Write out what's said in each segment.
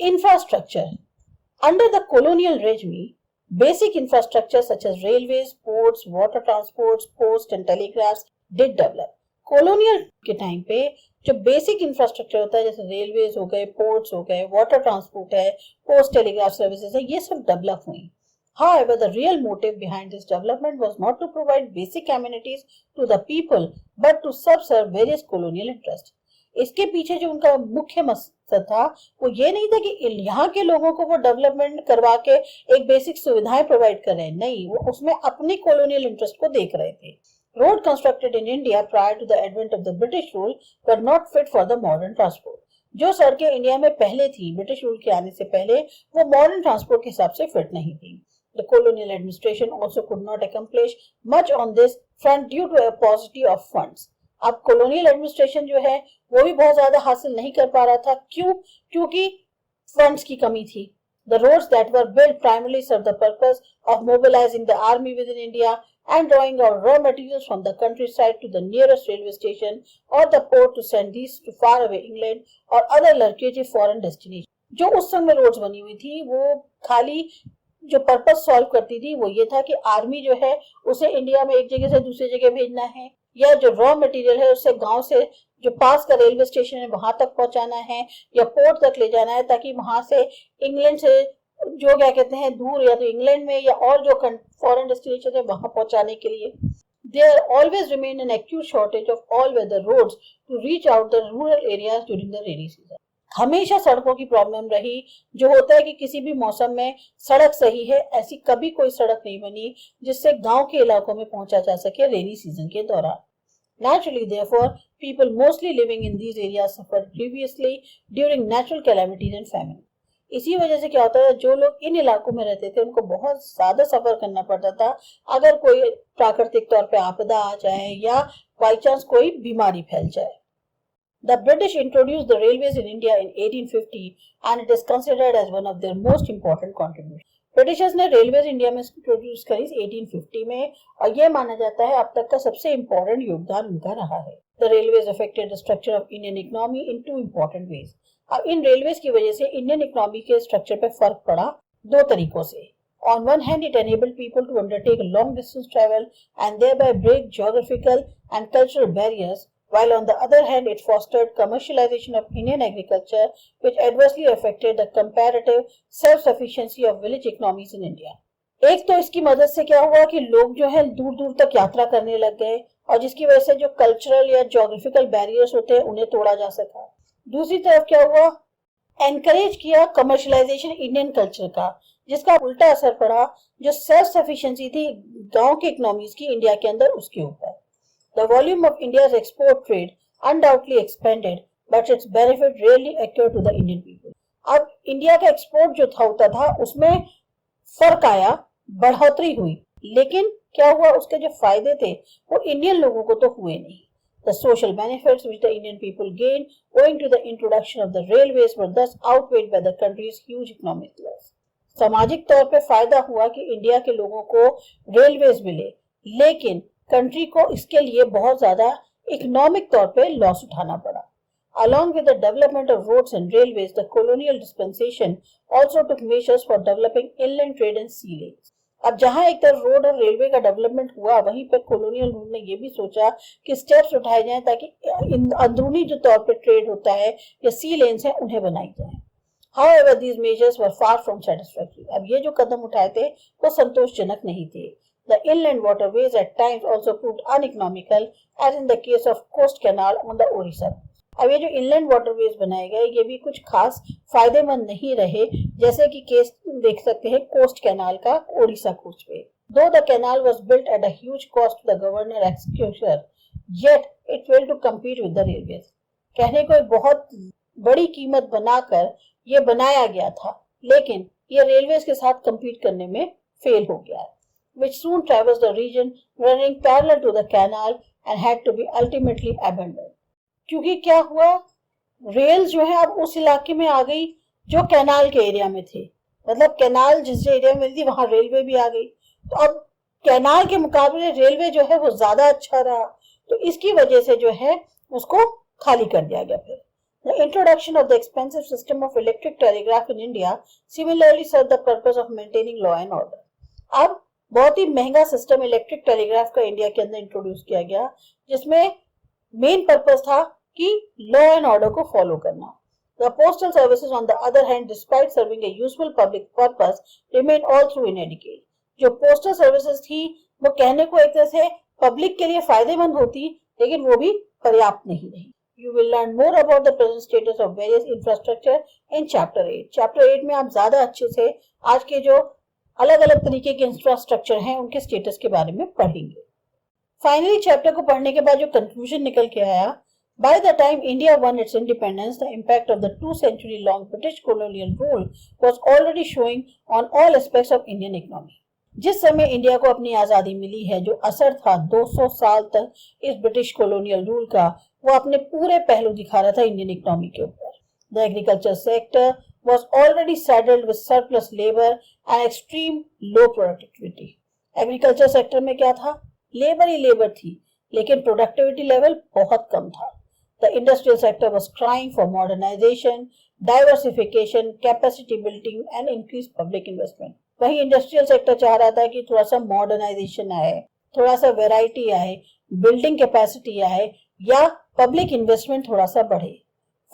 Infrastructure. Under the colonial regime, basic infrastructure such as railways, ports, water transports, post and telegraphs did develop. colonial के time पे जो basic infrastructure होता है जैसे railways हो गए, पोर्ट्स हो गए, वाटर ट्रांसपोर्ट है, पोस्ट टेलीग्राफ सर्विसेज है, ये सब डेवलप हुई. However, the real motive behind this development was not to provide basic amenities to the people, but to subserve various colonial interests. इसके पीछे जो उनका मुख्य मकसद था वो ये नहीं था कि यहाँ के लोगों को वो डेवलपमेंट करवा के एक बेसिक सुविधाएं प्रोवाइड कर रहे हैं, नहीं, वो उसमें अपने कॉलोनियल इंटरेस्ट को देख रहे थे. Road constructed in India prior to the advent of the British rule were not fit for the modern transport. जो सड़कें इंडिया में पहले थी ब्रिटिश रूल के आने से पहले वो मॉडर्न ट्रांसपोर्ट के हिसाब से फिट नहीं थी. The colonial administration also could not accomplish much on this front due to a paucity of funds. अब colonial administration जो है वो भी बहुत ज्यादा हासिल नहीं कर पा रहा था. क्यों? क्योंकि funds की कमी थी. The roads that were built primarily served the purpose of mobilizing the army within India and drawing out raw materials from the countryside to the nearest railway station or the port to send these to far away England or other lucrative foreign destinations. जो उस समय roads बनी हुई थी वो खाली जो purpose solve करती थी वो ये था कि आर्मी जो है उसे इंडिया में एक जगह से दूसरी जगह भेजना है, या जो रॉ मटेरियल है उसे गांव से जो पास का रेलवे स्टेशन है वहां तक पहुंचाना है या पोर्ट तक ले जाना है, ताकि वहां से इंग्लैंड से जो क्या कहते हैं दूर या तो इंग्लैंड में या और जो फॉरेन डेस्टिनेशन है वहां पहुंचाने के लिए. There always remained an acute shortage of all-weather roads to reach out the rural areas during the rainy season. हमेशा सड़कों की प्रॉब्लम रही. जो होता है कि किसी भी मौसम में सड़क सही है, ऐसी कभी कोई सड़क नहीं बनी जिससे गांव के इलाकों में पहुंचा जा सके रेनी सीजन के दौरान. Naturally, therefore, people mostly living in these areas suffered grievously during natural calamities and famine. इसी वजह से क्या होता है, जो लोग इन इलाकों में रहते थे उनको बहुत ज्यादा सफर करना पड़ता था अगर कोई प्राकृतिक तौर पे आपदा आ जाए या बाई चांस कोई बीमारी फैल जाए. The British introduced the railways in India in 1850 and it is considered as one of their most important contributions. Britishers ने रेलवेज इंडिया में इंट्रोड्यूस करी 1850 में और यह माना जाता है अब तक का सबसे इम्पोर्टेंट योगदान उनका रहा है. The railways affected the structure of Indian economy in two important ways. अब इन रेलवेज की वजह से इंडियन इकोनॉमी के स्ट्रक्चर पे फर्क पड़ा दो तरीकों से. On one hand, it enabled people to undertake long distance travel and thereby break geographical and cultural barriers, while on the other hand, it fostered commercialization of Indian agriculture, which adversely affected the comparative self-sufficiency of village economies in India. एक तो इसकी मदद से क्या हुआ कि लोग जो है दूर दूर तक यात्रा करने लग गए और जिसकी वजह से जो कल्चरल या ज्योग्राफिकल बैरियर्स होते हैं उन्हें तोड़ा जा सका. दूसरी तरफ क्या हुआ, एनकरेज किया कमर्शलाइजेशन इंडियन कल्चर का, जिसका उल्टा असर पड़ा जो सेल्फ सफिशिएंसी थी गांव के इकोनॉमीज की इंडिया के अंदर उसके ऊपर. The volume of India's export trade undoubtedly expanded, but its benefit rarely accrued to the Indian people. अब इंडिया का एक्सपोर्ट जो होता था उसमें फर्क आया, बढ़ोतरी हुई, लेकिन क्या हुआ उसके जो फायदे थे वो इंडियन लोगों को तो हुए नहीं. The social benefits which the Indian people gained owing to the introduction of the railways were thus outweighed by the country's huge economic loss. सामाजिक तौर पे फायदा हुआ कि इंडिया के लोगों को रेलवेज मिले, लेकिन कंट्री को इसके लिए बहुत ज्यादा इकोनॉमिक तौर पे लॉस उठाना पड़ा. Along with the development of roads and railways, the colonial dispensation also took measures for developing inland trade and sea lanes. अब जहां एक तरफ रोड और रेलवे का डेवलपमेंट हुआ, वहीं पर कॉलोनियल रूल ने यह भी सोचा कि स्टेप्स उठाए जाएं ताकि अंदरूनी जो तौर पे ट्रेड होता है या सी लेन्स हैं उन्हें बनाई जाए. However, these measures were far from satisfactory. अब ये जो कदम उठाए थे वो संतोषजनक नहीं थे. The inland waterways at times also proved uneconomical, as in the case of Coast Canal on the Orissa. अब ये जो inland waterways बनाए गए ये भी कुछ खास फायदेमंद नहीं रहे, जैसे कि केस देख सकते हैं कोस्ट कैनाल का ओडिशा कोस्ट पे. Though the canal was built at a huge cost to the governor executioner, yet it failed to compete with the railways. कहने को एक बहुत बड़ी कीमत बनाकर ये बनाया गया था, लेकिन ये रेलवेज के साथ compete करने में फेल हो गया, which soon traversed the region running parallel to the canal and had to be ultimately abandoned. क्योंकि क्या हुआ, रेल जो है अब उस इलाके में आ गई जो कैनाल के एरिया में थे, मतलब कैनाल जिस एरिया में थी वहां रेलवे भी आ गई, तो अब कैनाल के मुकाबले रेलवे जो है वो ज्यादा अच्छा रहा, तो इसकी वजह से जो है उसको खाली कर दिया गया. फिर The introduction of the expensive system of electric telegraph in India similarly served the purpose of maintaining law and order. अब बहुत ही महंगा सिस्टम इलेक्ट्रिक टेलीग्राफ का इंडिया के अंदर इंट्रोड्यूस किया गया, जिसमें मेन पर्पस था कि लॉ एंड ऑर्डर को फॉलो करना. The postal services, on the other hand, despite serving a useful public purpose, remained all through inadequate. जो पोस्टल सर्विसेज थी वो कहने को एक तरह से पब्लिक के लिए फायदेमंद होती, लेकिन वो भी पर्याप्त नहीं रही. You will learn more about the present status of various infrastructure in Chapter 8. Chapter 8 में आप ज्यादा अच्छे से आज के जो अलग अलग तरीके के इंफ्रास्ट्रक्चर हैं उनके स्टेटस के बारे में पढ़ेंगे. फाइनली चैप्टर को पढ़ने के बाद जो कंक्लूजन निकल के आया, by the time India won its independence, the impact of the 2-century-long British colonial rule was already showing on all aspects of Indian economy. जिस समय इंडिया को अपनी आजादी मिली है, जो असर था 200 साल तक इस ब्रिटिश कॉलोनियल रूल का, वो अपने पूरे पहलू दिखा रहा था इंडियन इकोनॉमी के ऊपर. The agriculture sector was already saddled with surplus labor and extreme low productivity. Agriculture sector में क्या था? लेबर ही लेबर थी, लेकिन प्रोडक्टिविटी लेवल बहुत कम था. The industrial sector was crying for modernization, diversification, capacity building and increased public investment. वही industrial sector चाह रहा था कि थोड़ा सा मॉडर्नाइजेशन आए, थोड़ा सा वैरायटी आए, बिल्डिंग कैपेसिटी आए या पब्लिक इन्वेस्टमेंट थोड़ा सा बढ़े.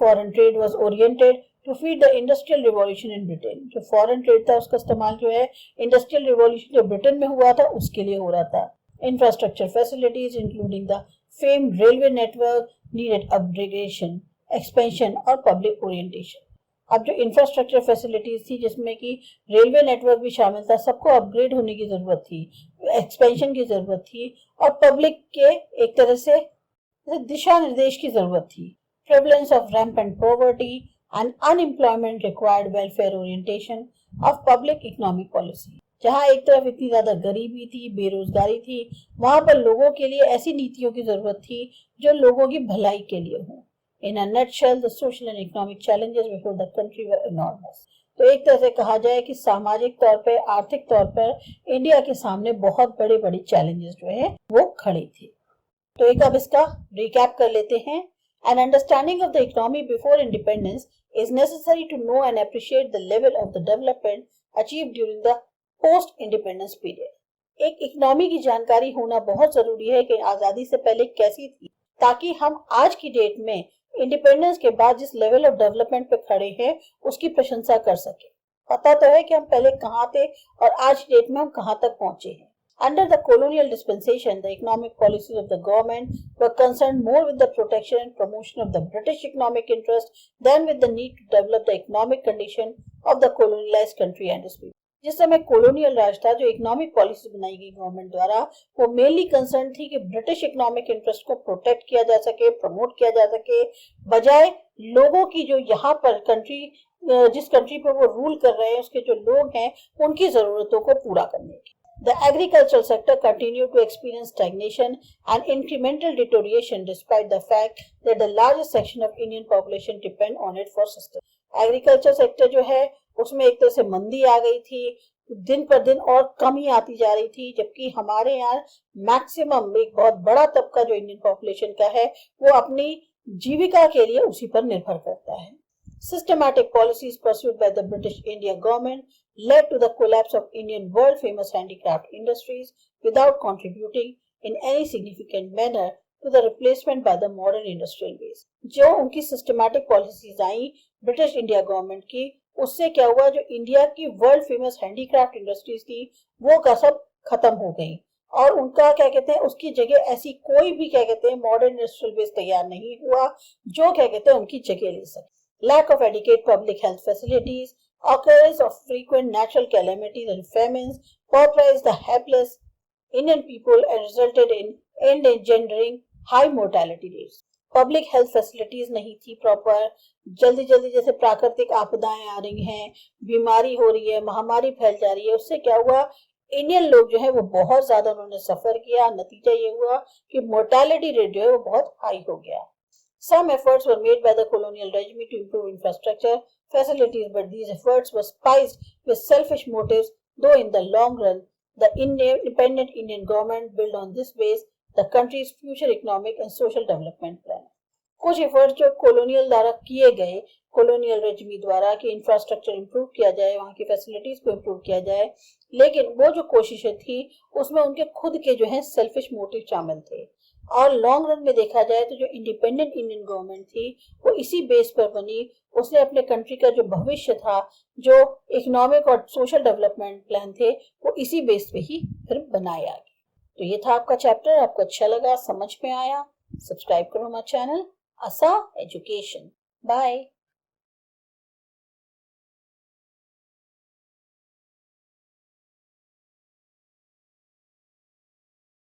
Foreign trade was oriented to feed the industrial revolution in Britain. जो फॉरेन ट्रेड था उसका इस्तेमाल जो है इंडस्ट्रियल रिवॉल्यूशन जो ब्रिटेन में हुआ था उसके लिए हो रहा था. Infrastructure facilities including the famed railway network needed upgradation, expansion और public orientation. अब जो इंफ्रास्ट्रक्चर फैसिलिटीज थी जिसमें कि रेलवे नेटवर्क भी शामिल था, सबको अपग्रेड होने की जरूरत थी, एक्सपेंशन की जरूरत थी और पब्लिक के एक तरह से दिशा निर्देश की जरूरत थी. Prevalence of rampant poverty and unemployment required welfare orientation of public economic policy. जहाँ एक तरफ इतनी ज्यादा गरीबी थी, बेरोजगारी थी, वहां पर लोगों के लिए ऐसी नीतियों की जरूरत थी जो लोगों की भलाई के लिए हो. In a nutshell, the social and economic challenges before the country were enormous. तो एक तरह से कहा जाए कि सामाजिक तौर पर, आर्थिक तौर पर इंडिया के सामने बहुत बड़े बड़े चैलेंजेस जो है वो खड़े थे. तो एक अब इसका रिकैप कर लेते हैं. An understanding of the economy before independence is necessary to know and appreciate the level of the development achieved during the post independence period. एक इकोनॉमी की जानकारी होना बहुत जरूरी है कि आजादी से पहले कैसी थी, ताकि हम आज की डेट में इंडिपेंडेंस के बाद जिस लेवल ऑफ डेवलपमेंट पे खड़े हैं उसकी प्रशंसा कर सके. पता तो है कि हम पहले कहाँ थे और आज की डेट में हम कहाँ तक पहुंचे हैं. Under the colonial dispensation, the economic policies of the government were concerned more with the protection and promotion of the British economic interest than with the need to develop the economic condition of the colonialized country and its people. जिस समय colonial राज था, जो economic policy बनाई गई government द्वारा, वो mainly concern थी कि ब्रिटिश इकोनॉमिक इंटरेस्ट को प्रोटेक्ट किया जा सके, प्रमोट किया जा सके, बजाय लोगों की जो यहाँ पर कंट्री, जिस कंट्री पर वो रूल कर रहे हैं उसके जो लोग हैं उनकी जरूरतों को पूरा करने की. The agricultural sector continued to experience stagnation and incremental deterioration despite the fact that the largest section of Indian population depend on it for sustenance. Agriculture sector जो है उसमें एक तरह से मंदी आ गई थी, दिन पर दिन और कमी आती जा रही थी, जबकि हमारे यहाँ मैक्सिमम एक बहुत बड़ा तबका जो इंडियन पॉपुलेशन का है वो अपनी जीविका के लिए उसी पर निर्भर करता है. Systematic policies pursued by the British India government led to the collapse of Indian world famous handicraft industries without contributing in any significant manner to the replacement by the modern industrial base. जो उनकी systematic policies आई British India government की, उससे क्या हुआ, जो India की world famous handicraft industries थी वो का सब खत्म हो गई और उनका क्या कहते हैं उसकी जगह ऐसी कोई भी क्या कहते हैं मॉडर्न इंडस्ट्रियल बेस तैयार नहीं हुआ जो क्या कहते हैं उनकी जगह ले सके. Lack of adequate public health facilities, occurrence of frequent natural calamities and famines pauperized the helpless Indian people and resulted in engendering high mortality rates. Public health facilities नहीं थी प्रॉपर, जल्दी जल्दी जैसे प्राकृतिक आपदाएं आ रही हैं, बीमारी हो रही है, महामारी फैल जा रही है, उससे क्या हुआ, इंडियन लोग जो है वो बहुत ज्यादा उन्होंने सफर किया. नतीजा ये हुआ कि मोर्टेलिटी रेट जो है वो बहुत हाई हो गया. Some efforts were made by the colonial regime to improve infrastructure facilities, but these efforts were spiced with selfish motives, though in the long run, the independent Indian government built on this base the country's future economic and social development plan. कुछ effort जो colonial द्वारा किए गए, colonial resume द्वारा कि infrastructure improve किया जाए, वहाँ की फैसिलिटीज को इंप्रूव किया जाए, लेकिन वो जो कोशिशें थी उसमें उनके खुद के जो है सेल्फिश मोटिव शामिल थे। और लॉन्ग रन में देखा जाए तो जो इंडिपेंडेंट इंडियन गवर्नमेंट थी वो इसी बेस पर बनी। उसने अपने कंट्री का जो भविष्य था, जो इकोनॉमिक और सोशल डेवलपमेंट प्लान थे, वो इसी बेस पे ही फिर बनाया। तो ये था आपका चैप्टर, आपको अच्छा लगा, समझ में आया? सब्सक्राइब करो हमारा चैनल आसा एजुकेशन। बाय।